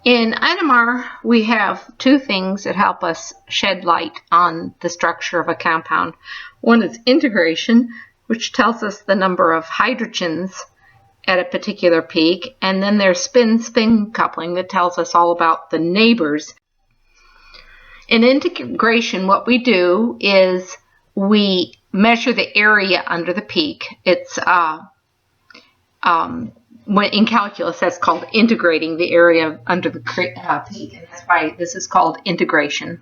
In NMR, we have two things that help us shed light on the structure of a compound. One is integration, which tells us the number of hydrogens at a particular peak, and then there's spin-spin coupling that tells us all about the neighbors. In integration, what we do is we measure the area under the peak. It's in calculus, that's called integrating the area under the peak, and that's why this is called integration.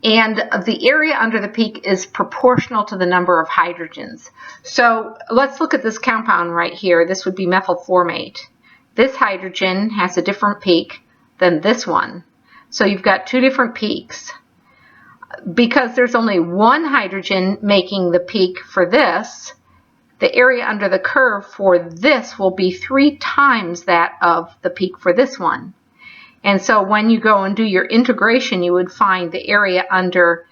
And the area under the peak is proportional to the number of hydrogens. So let's look at this compound right here. This would be methylformate. This hydrogen has a different peak than this one. So you've got two different peaks. Because there's only one hydrogen making the peak for this, the area under the curve for this will be 3 times that of the peak for this one. And so when you go and do your integration, you would find the area under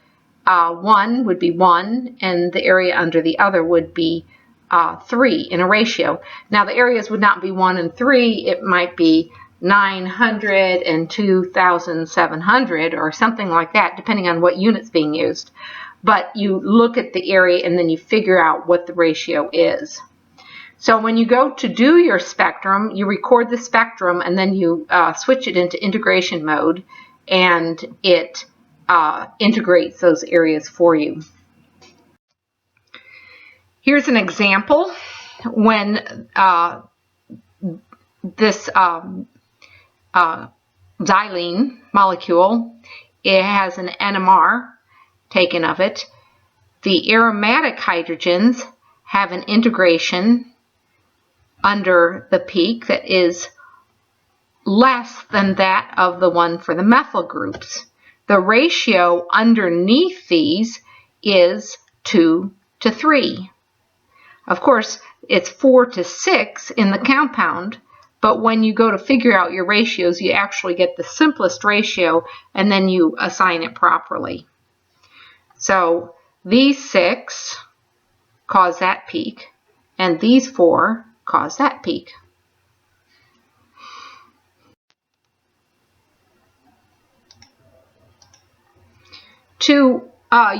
one would be 1, and the area under the other would be 3 in a ratio. Now the areas would not be 1 and 3, it might be 900 and 2,700 or something like that, depending on what unit's being used. But you look at the area and then you figure out what the ratio is. So when you go to do your spectrum, you record the spectrum and then you switch it into integration mode, and it integrates those areas for you. Here's an example when this xylene molecule, it has an NMR taken of it. The aromatic hydrogens have an integration under the peak that is less than that of the one for the methyl groups. The ratio underneath these is 2 to 3. Of course, it's 4 to 6 in the compound, but when you go to figure out your ratios, you actually get the simplest ratio and then you assign it properly. So these 6 cause that peak, and these 4 cause that peak. To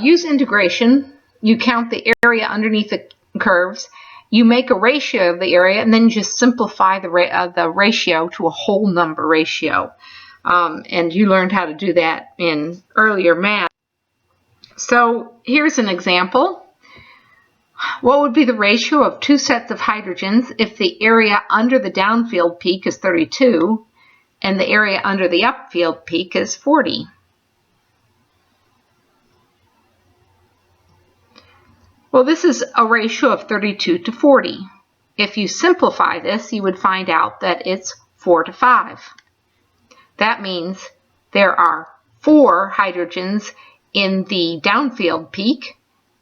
use integration, you count the area underneath the curves, you make a ratio of the area, and then you just simplify the ratio to a whole number ratio. And you learned how to do that in earlier math. So here's an example. What would be the ratio of 2 sets of hydrogens if the area under the downfield peak is 32 and the area under the upfield peak is 40? Well, this is a ratio of 32 to 40. If you simplify this, you would find out that it's 4 to 5. That means there are 4 hydrogens in the downfield peak,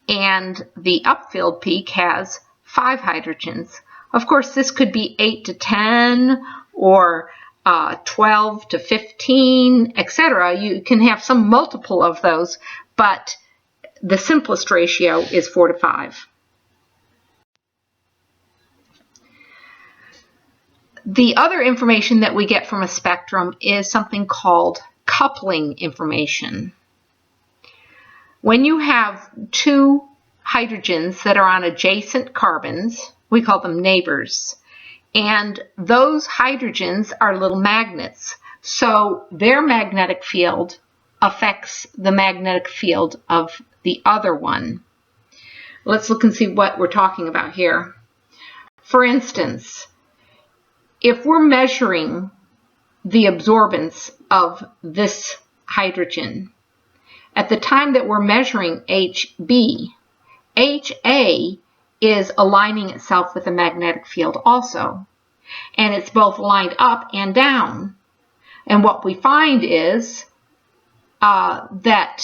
and the upfield peak has 5 hydrogens. Of course, this could be 8 to 10 or 12 to 15, etc. You can have some multiple of those, but the simplest ratio is 4 to 5. The other information that we get from a spectrum is something called coupling information. When you have 2 hydrogens that are on adjacent carbons, we call them neighbors, and those hydrogens are little magnets, so their magnetic field affects the magnetic field of the other one. Let's look and see what we're talking about here. For instance, if we're measuring the absorbance of this hydrogen, at the time that we're measuring HB, HA is aligning itself with the magnetic field also, and it's both lined up and down. And what we find is that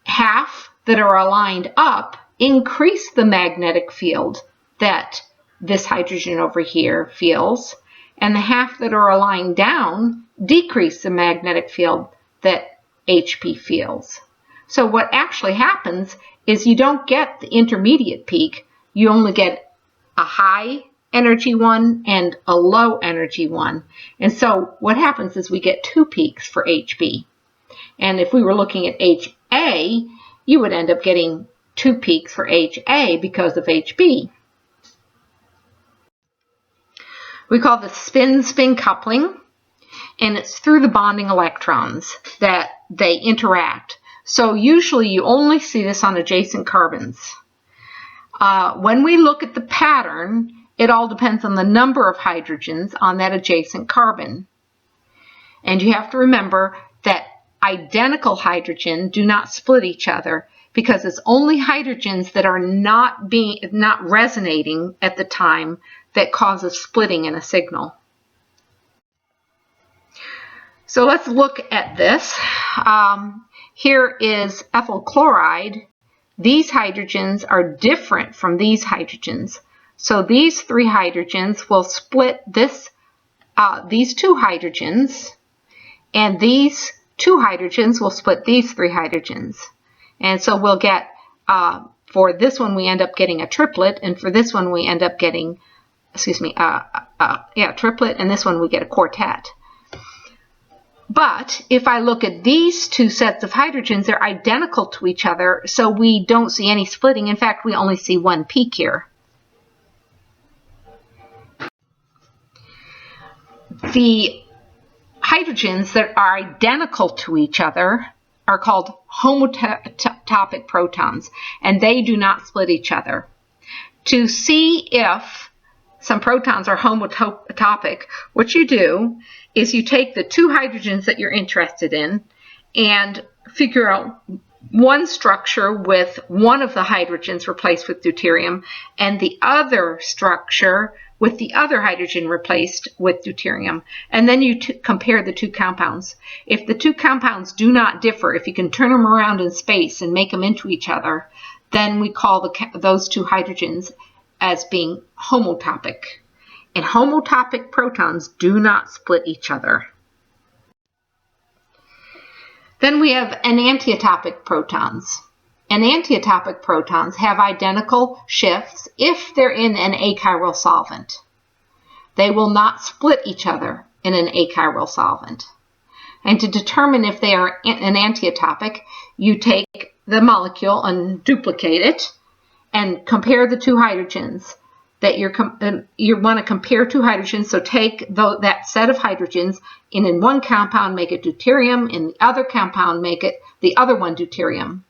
half that are aligned up increase the magnetic field that this hydrogen over here feels, and the half that are aligned down decrease the magnetic field that HP feels. So what actually happens is you don't get the intermediate peak, you only get a high energy one and a low energy one. And so what happens is we get 2 peaks for HB. And if we were looking at HA, you would end up getting 2 peaks for HA because of HB. We call this spin-spin coupling, and it's through the bonding electrons that they interact. So usually you only see this on adjacent carbons. When we look at the pattern, it all depends on the number of hydrogens on that adjacent carbon. And you have to remember that identical hydrogen do not split each other because it's only hydrogens that are not resonating at the time that causes splitting in a signal. So let's look at this. Here is ethyl chloride. These hydrogens are different from these hydrogens. So these 3 hydrogens will split these 2 hydrogens, and these 2 hydrogens will split these 3 hydrogens. And so we'll get, for this one we end up getting a triplet, and for this one we end up getting, triplet, and this one we get a quartet. But if I look at these 2 sets of hydrogens, they're identical to each other, so we don't see any splitting. In fact, we only see 1 peak here. The hydrogens that are identical to each other are called homotopic protons, and they do not split each other. To see if some protons are homotopic, what you do is you take the 2 hydrogens that you're interested in and figure out one structure with one of the hydrogens replaced with deuterium and the other structure with the other hydrogen replaced with deuterium. And then you compare the 2 compounds. If the 2 compounds do not differ, if you can turn them around in space and make them into each other, then we call those 2 hydrogens as being homotopic. And homotopic protons do not split each other. Then we have enantiotopic protons. Enantiotopic protons have identical shifts if they're in an achiral solvent. They will not split each other in an achiral solvent. And to determine if they are enantiotopic, you take the molecule and duplicate it and compare the 2 hydrogens that you want to compare 2 hydrogens. So take that set of hydrogens and in one compound make it deuterium, in the other compound make it the other one deuterium.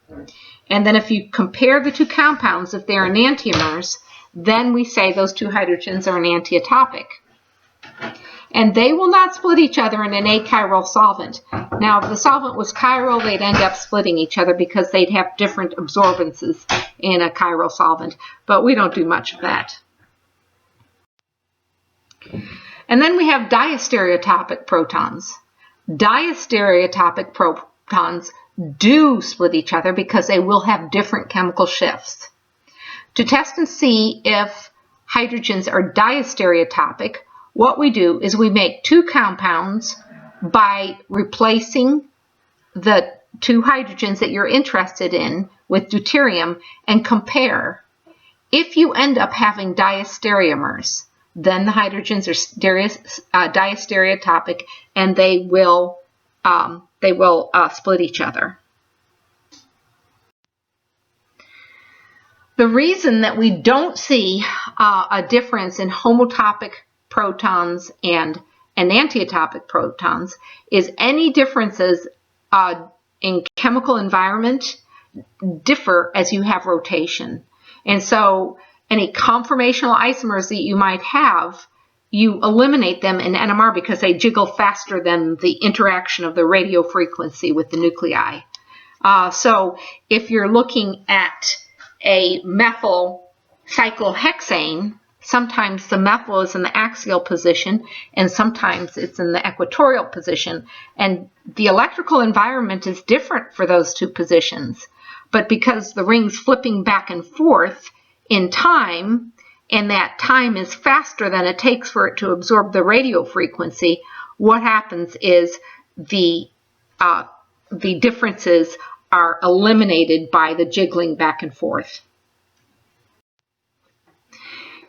And then if you compare the 2 compounds, if they're enantiomers, then we say those 2 hydrogens are enantiotopic. And they will not split each other in an achiral solvent. Now, if the solvent was chiral, they'd end up splitting each other because they'd have different absorbances in a chiral solvent. But we don't do much of that. And then we have diastereotopic protons. Diastereotopic protons do split each other because they will have different chemical shifts. To test and see if hydrogens are diastereotopic, what we do is we make 2 compounds by replacing the 2 hydrogens that you're interested in with deuterium and compare. If you end up having diastereomers, then the hydrogens are diastereotopic and they will split each other. The reason that we don't see a difference in homotopic protons and enantiotopic protons is any differences in chemical environment differ as you have rotation. And so any conformational isomers that you might have, you eliminate them in NMR because they jiggle faster than the interaction of the radio frequency with the nuclei. So if you're looking at a methyl cyclohexane, sometimes the methyl is in the axial position and sometimes it's in the equatorial position. And the electrical environment is different for those 2 positions. But because the ring's flipping back and forth in time, and that time is faster than it takes for it to absorb the radio frequency, what happens is the differences are eliminated by the jiggling back and forth.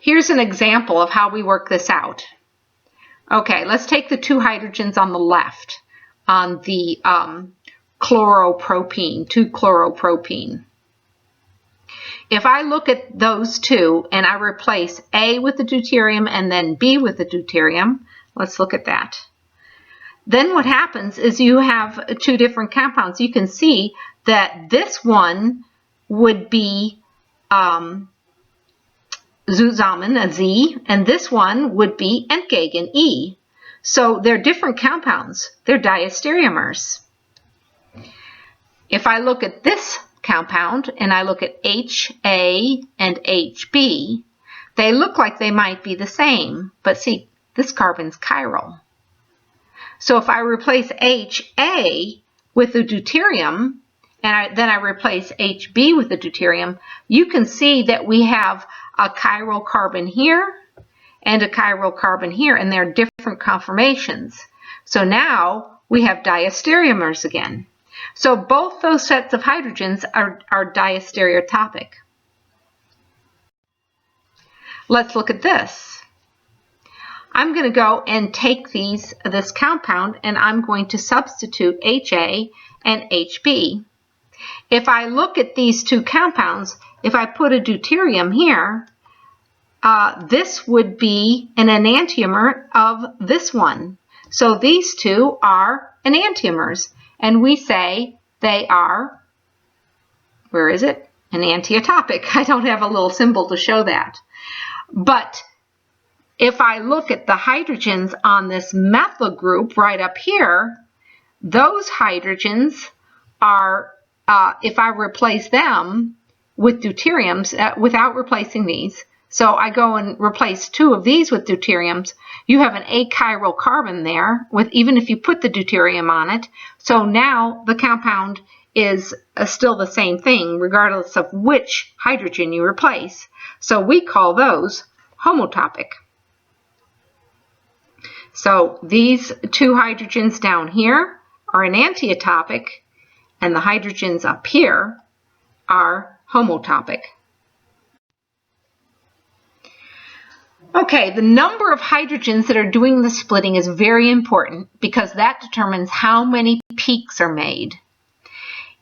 Here's an example of how we work this out. Okay, let's take the 2 hydrogens on the left on the chloropropene, 2-chloropropene. If I look at those 2 and I replace A with the deuterium and then B with the deuterium, let's look at that. Then what happens is you have 2 different compounds. You can see that this one would be Zusammen, a Z, and this one would be Entgegen, E. So they're different compounds. They're diastereomers. If I look at this compound and I look at HA and HB, they look like they might be the same, but see, this carbon's chiral. So if I replace HA with the deuterium, and then I replace HB with the deuterium, you can see that we have a chiral carbon here and a chiral carbon here, and they're different conformations. So now we have diastereomers again. So both those sets of hydrogens are diastereotopic. Let's look at this. I'm going to go and take this compound and I'm going to substitute HA and HB. If I look at these 2 compounds, if I put a deuterium here, this would be an enantiomer of this one. So these 2 are enantiomers, and we say they are, where is it? Enantiotopic. I don't have a little symbol to show that. But if I look at the hydrogens on this methyl group right up here, those hydrogens are, if I replace them with deuteriums, without replacing these, so I go and replace 2 of these with deuteriums, you have an achiral carbon there, even if you put the deuterium on it. So now the compound is still the same thing, regardless of which hydrogen you replace. So we call those homotopic. So these 2 hydrogens down here are enantiotopic, and the hydrogens up here are homotopic. Okay, the number of hydrogens that are doing the splitting is very important because that determines how many peaks are made.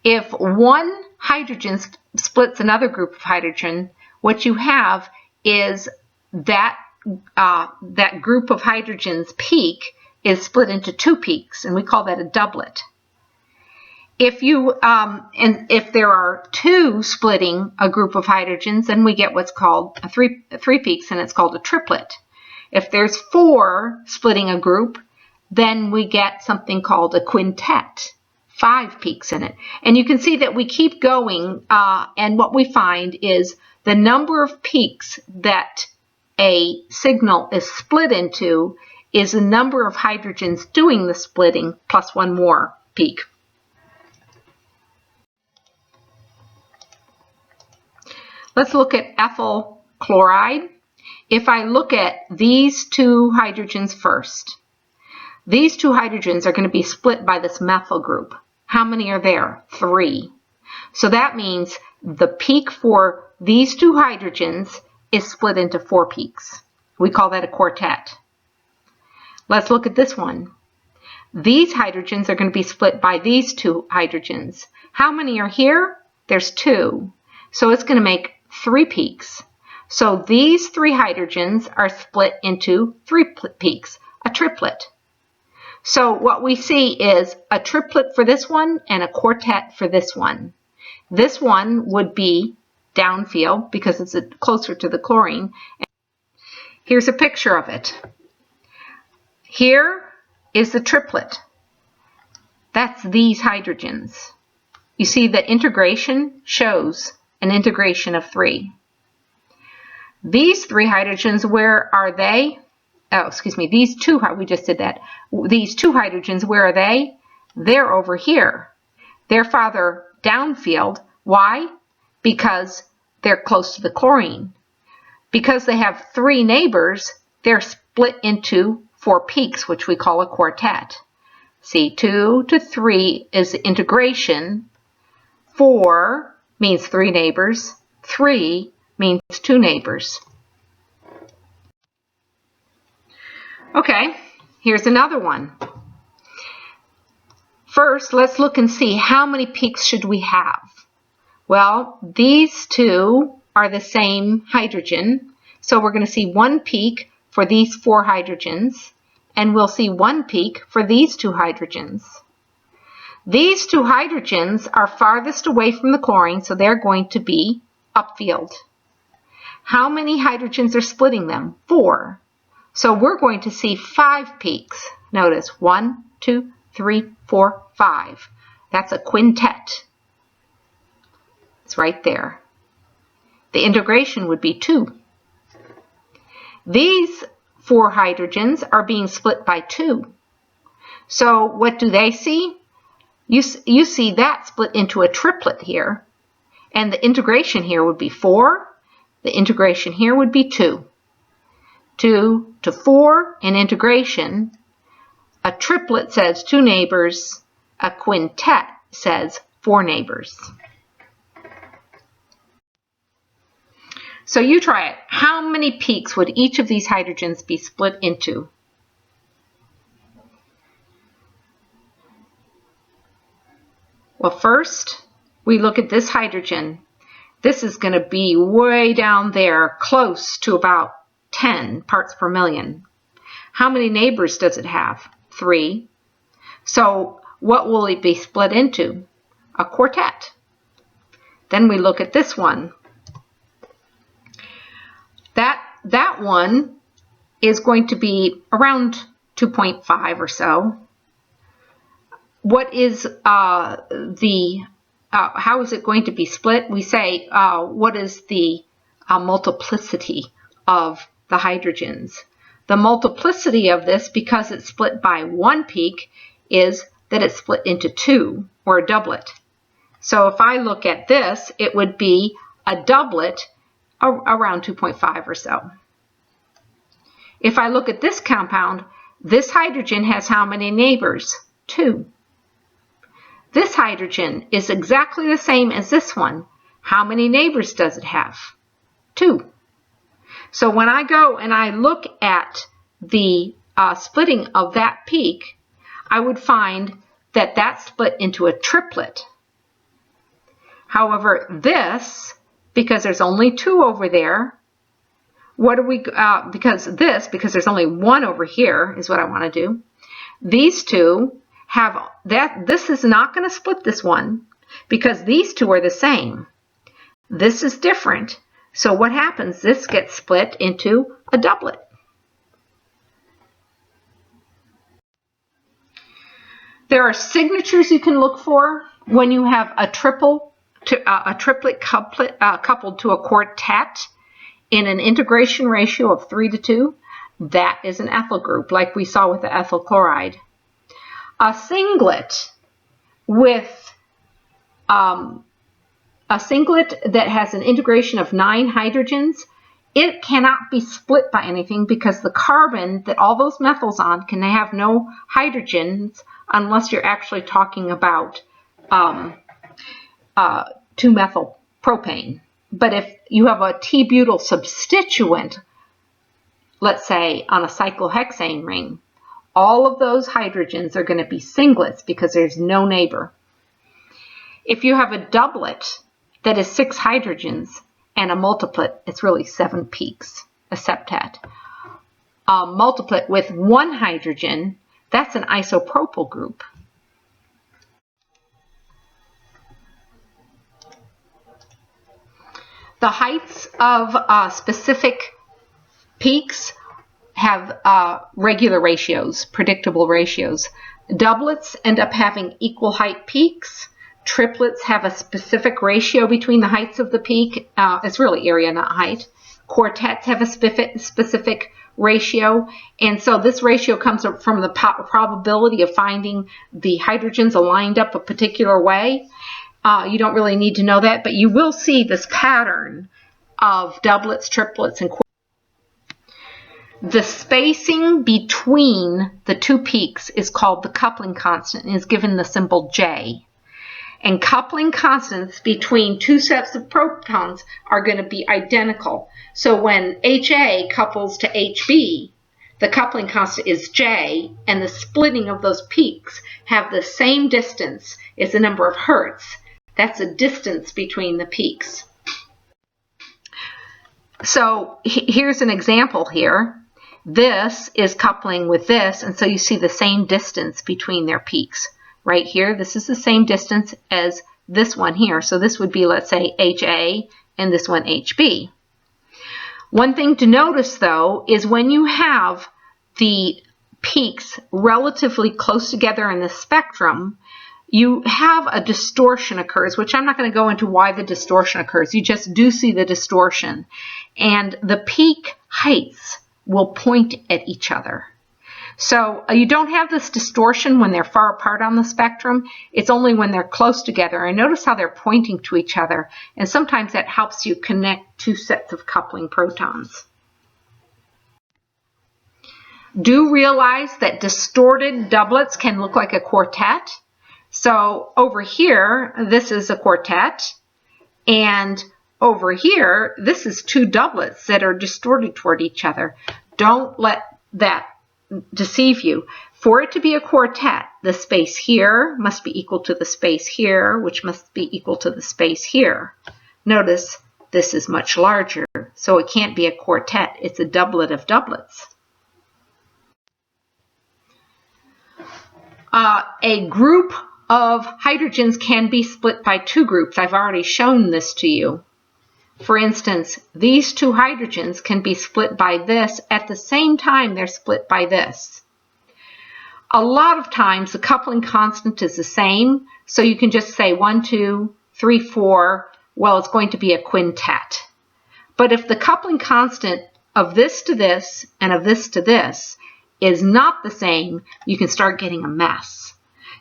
If one hydrogen splits another group of hydrogen, what you have is that group of hydrogens peak is split into 2 peaks, and we call that a doublet. If there are 2 splitting a group of hydrogens, then we get what's called a three peaks, and it's called a triplet. If there's 4 splitting a group, then we get something called a quintet, 5 peaks in it. And you can see that we keep going, and what we find is the number of peaks that a signal is split into is the number of hydrogens doing the splitting plus 1 more peak. Let's look at ethyl chloride. If I look at these 2 hydrogens first, these 2 hydrogens are going to be split by this methyl group. How many are there? 3. So that means the peak for these 2 hydrogens is split into 4 peaks. We call that a quartet. Let's look at this one. These hydrogens are going to be split by these 2 hydrogens. How many are here? There's 2. So it's going to make 3 peaks. So these 3 hydrogens are split into 3 peaks, a triplet. So what we see is a triplet for this one and a quartet for this one. This one would be downfield because it's closer to the chlorine. Here's a picture of it. Here is the triplet. That's these hydrogens. You see the integration shows an integration of 3. These 3 hydrogens, where are they? Oh, excuse me, these 2, we just did that. These 2 hydrogens, where are they? They're over here. They're farther downfield. Why? Because they're close to the chlorine. Because they have 3 neighbors, they're split into 4 peaks, which we call a quartet. See, 2 to 3 is the integration. 4 means 3 neighbors. 3 means 2 neighbors. Okay, here's another one. First, let's look and see how many peaks should we have. Well, these two are the same hydrogen, so we're going to see one peak for these 4 hydrogens, and we'll see one peak for these 2 hydrogens. These 2 hydrogens are farthest away from the chlorine, so they're going to be upfield. How many hydrogens are splitting them? 4. So we're going to see 5 peaks. Notice 1, 2, 3, 4, 5. That's a quintet. It's right there. The integration would be 2. These 4 hydrogens are being split by 2. So what do they see? You see that split into a triplet here. And the integration here would be 4. The integration here would be 2. 2 to 4 in integration. A triplet says 2 neighbors. A quintet says 4 neighbors. So you try it. How many peaks would each of these hydrogens be split into? Well, first, we look at this hydrogen. This is going to be way down there, close to about 10 parts per million. How many neighbors does it have? 3. So what will it be split into? A quartet. Then we look at this one. That one is going to be around 2.5 or so. What is how is it going to be split? We say, what is the multiplicity of the hydrogens? The multiplicity of this, because it's split by 1 peak, is that it's split into 2, or a doublet. So if I look at this, it would be a doublet around 2.5 or so. If I look at this compound, this hydrogen has how many neighbors? 2. This hydrogen is exactly the same as this one. How many neighbors does it have? 2. So when I go and I look at the splitting of that peak, I would find that that's split into a triplet. However, this, because there's only 2 over there, because there's only 1 over here is what I want to do. These 2 have that. This is not going to split this one because these 2 are the same. This is different. So what happens? This gets split into a doublet. There are signatures you can look for when you have a triplet coupled to a quartet in an integration ratio of 3 to 2. That is an ethyl group, like we saw with the ethyl chloride. A singlet that has an integration of 9 hydrogens, it cannot be split by anything because the carbon that all those methyls on can have no hydrogens unless you're actually talking about 2-methyl propane. But if you have a T-butyl substituent, let's say on a cyclohexane ring, all of those hydrogens are going to be singlets because there's no neighbor. If you have a doublet that is 6 hydrogens and a multiplet, it's really 7 peaks, a septet. A multiplet with 1 hydrogen, that's an isopropyl group. The heights of specific peaks have regular ratios, predictable ratios. Doublets end up having equal height peaks. Triplets have a specific ratio between the heights of the peak. It's really area, not height. Quartets have a specific ratio. And so this ratio comes from the probability of finding the hydrogens aligned up a particular way. You don't really need to know that, but you will see this pattern of doublets, triplets, and quartets. The spacing between the 2 peaks is called the coupling constant and is given the symbol J. And coupling constants between 2 sets of protons are going to be identical. So when HA couples to HB, the coupling constant is J, and the splitting of those peaks have the same distance as the number of hertz. That's the distance between the peaks. So here's an example here. This is coupling with this, and so you see the same distance between their peaks. Right here, this is the same distance as this one here. So this would be, let's say, HA, and this one HB. One thing to notice, though, is when you have the peaks relatively close together in the spectrum, you have a distortion occurs, which I'm not going to go into why the distortion occurs. You just do see the distortion. And the peak heights will point at each other. So you don't have this distortion when they're far apart on the spectrum. It's only when they're close together. And notice how they're pointing to each other. And sometimes that helps you connect two sets of coupling protons. Do realize that distorted doublets can look like a quartet. So over here, this is a quartet. And over here, this is two doublets that are distorted toward each other. Don't let that deceive you. For it to be a quartet, the space here must be equal to the space here, which must be equal to the space here. Notice this is much larger, so it can't be a quartet. It's a doublet of doublets. A group of hydrogens can be split by two groups. I've already shown this to you. For instance, these two hydrogens can be split by this at the same time they're split by this. A lot of times the coupling constant is the same, so you can just say 1, 2, 3, 4, well, it's going to be a quintet. But if the coupling constant of this to this and of this to this is not the same, you can start getting a mess.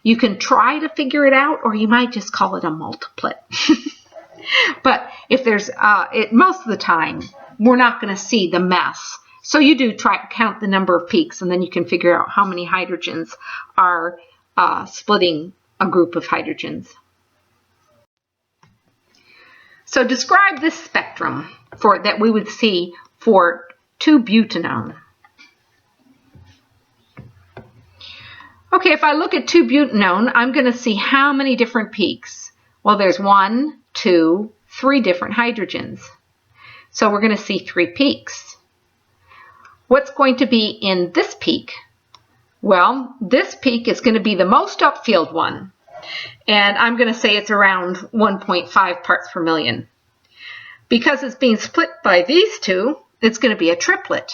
You can try to figure it out, or you might just call it a multiplet. But if there's, most of the time, we're not going to see the mess. So you do try to count the number of peaks, and then you can figure out how many hydrogens are splitting a group of hydrogens. So describe this spectrum that we would see for 2-butanone. Okay, if I look at 2-butanone, I'm going to see how many different peaks. Well, there's 1, 2, 3 different hydrogens. So we're going to see 3 peaks. What's going to be in this peak? Well, this peak is going to be the most upfield one. And I'm going to say it's around 1.5 parts per million. Because it's being split by these two, it's going to be a triplet.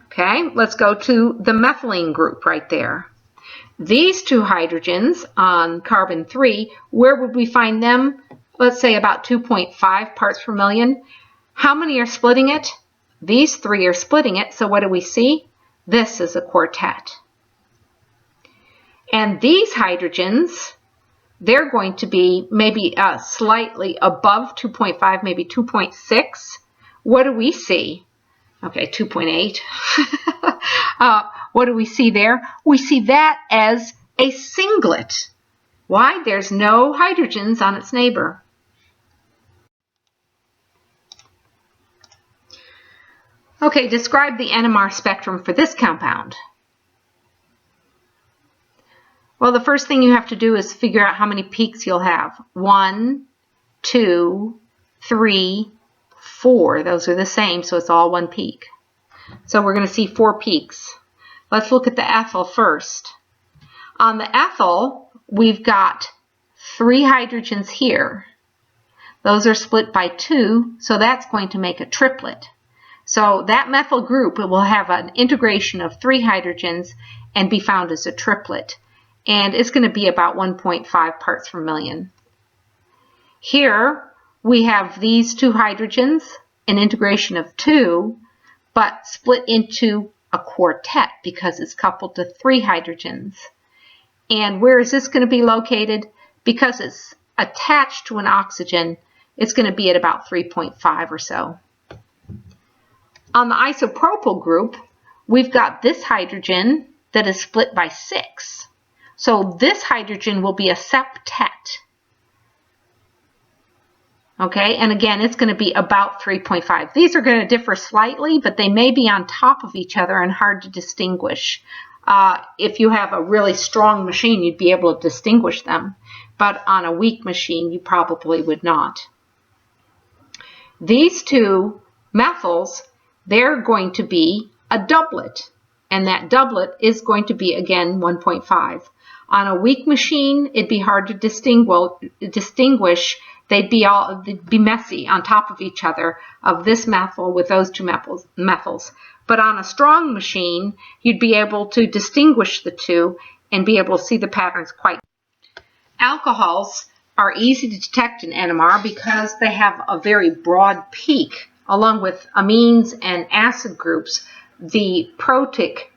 Okay, let's go to the methylene group right there. These two hydrogens on carbon 3, where would we find them? Let's say about 2.5 parts per million. How many are splitting it? These 3 are splitting it, so what do we see? This is a quartet. And these hydrogens, they're going to be maybe slightly above 2.5, maybe 2.6. What do we see? Okay, 2.8. What do we see there? We see that as a singlet. Why? There's no hydrogens on its neighbor. Okay, describe the NMR spectrum for this compound. Well, the first thing you have to do is figure out how many peaks you'll have. 1, 2, 3, 4. Those are the same, so it's all one peak. So we're going to see 4 peaks. Let's look at the ethyl first. On the ethyl, we've got 3 hydrogens here. Those are split by 2, so that's going to make a triplet. So that methyl group will have an integration of 3 hydrogens and be found as a triplet. And it's going to be about 1.5 parts per million. Here, we have these 2 hydrogens, an integration of 2, but split into a quartet because it's coupled to 3 hydrogens. And where is this going to be located? Because it's attached to an oxygen, it's going to be at about 3.5 or so. On the isopropyl group, we've got this hydrogen that is split by 6. So this hydrogen will be a septet. Okay, and again, it's going to be about 3.5. These are going to differ slightly, but they may be on top of each other and hard to distinguish. If you have a really strong machine, you'd be able to distinguish them, but on a weak machine, you probably would not. These two methyls, they're going to be a doublet, and that doublet is going to be, again, 1.5. On a weak machine, it'd be hard to distinguish. They'd be messy on top of each other, of this methyl with those two methyls. But on a strong machine, you'd be able to distinguish the two and be able to see the patterns quite. Alcohols are easy to detect in NMR because they have a very broad peak. Along with amines and acid groups, the protic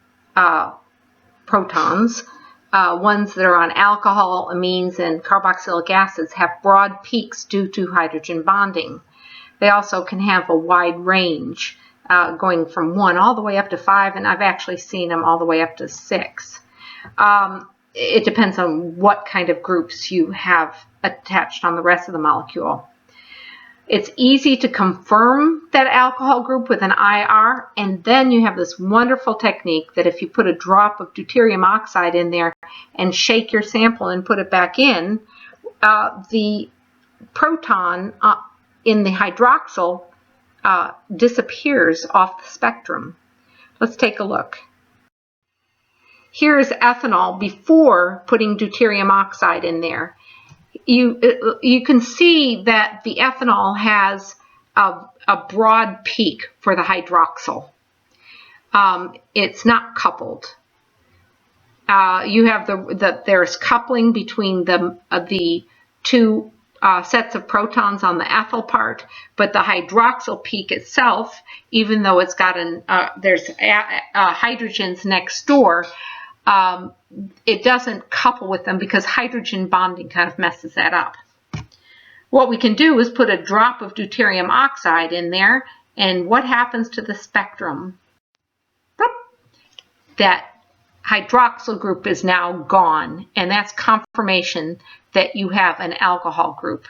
protons, ones that are on alcohol, amines, and carboxylic acids, have broad peaks due to hydrogen bonding. They also can have a wide range, going from 1 all the way up to 5, and I've actually seen them all the way up to 6. It depends on what kind of groups you have attached on the rest of the molecule. It's easy to confirm that alcohol group with an IR, and then you have this wonderful technique that if you put a drop of deuterium oxide in there and shake your sample and put it back in, the proton in the hydroxyl disappears off the spectrum. Let's take a look. Here's ethanol before putting deuterium oxide in there. You can see that the ethanol has a broad peak for the hydroxyl. It's not coupled. You have there's coupling between the two sets of protons on the ethyl part, but the hydroxyl peak itself, even though it's got there's hydrogens next door, it doesn't couple with them because hydrogen bonding kind of messes that up. What we can do is put a drop of deuterium oxide in there, and what happens to the spectrum? That hydroxyl group is now gone, and that's confirmation that you have an alcohol group.